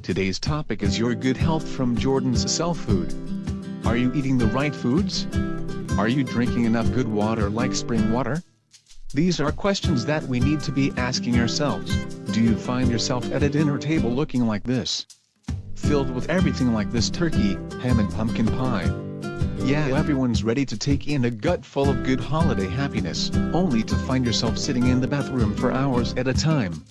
Today's topic is your good health from Jordan's Cell Food. Are you eating the right foods? Are you drinking enough good water like spring water? These are questions that we need to be asking ourselves. Do you find yourself at a dinner table looking like this? Filled with everything like this: turkey, ham and pumpkin pie. Yeah, everyone's ready to take in a gut full of good holiday happiness, only to find yourself sitting in the bathroom for hours at a time.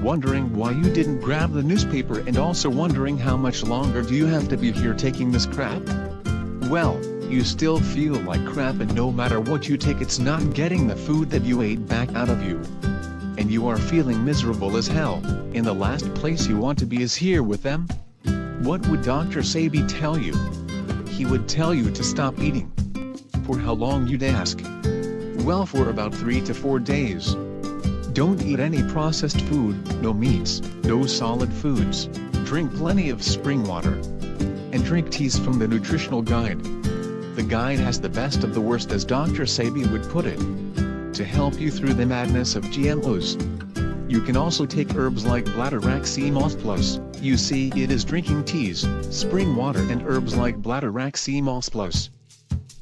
Wondering why you didn't grab the newspaper, and also wondering how much longer do you have to be here taking this crap? Well, you still feel like crap, and no matter what you take, it's not getting the food that you ate back out of you. And you are feeling miserable as hell, and the last place you want to be is here with them. What would Dr. Sebi tell you? He would tell you to stop eating. For how long, you'd ask? Well, for about 3 to 4 days. Don't eat any processed food, no meats, no solid foods. Drink plenty of spring water. And drink teas from the nutritional guide. The guide has the best of the worst, as Dr. Sebi would put it, to help you through the madness of GMOs. You can also take herbs like Bladderwraximols Plus. You see, it is drinking teas, spring water and herbs like Bladderwraximols Plus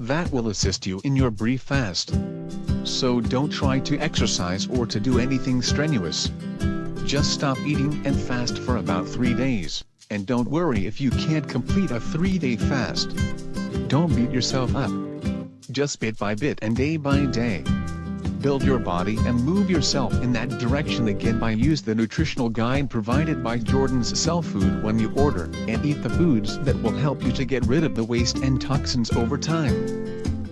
that will assist you in your brief fast. So don't try to exercise or to do anything strenuous. Just stop eating and fast for about 3 days, and don't worry if you can't complete a 3-day fast. Don't beat yourself up. Just bit by bit and day by day. Build your body and move yourself in that direction again by use the nutritional guide provided by Jordan's Cell Food when you order, and eat the foods that will help you to get rid of the waste and toxins over time.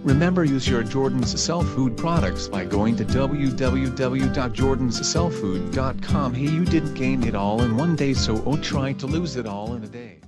Remember, use your Jordan's Cell Food products by going to www.jordanscellfood.com. Hey, you didn't gain it all in one day, so don't try to lose it all in a day.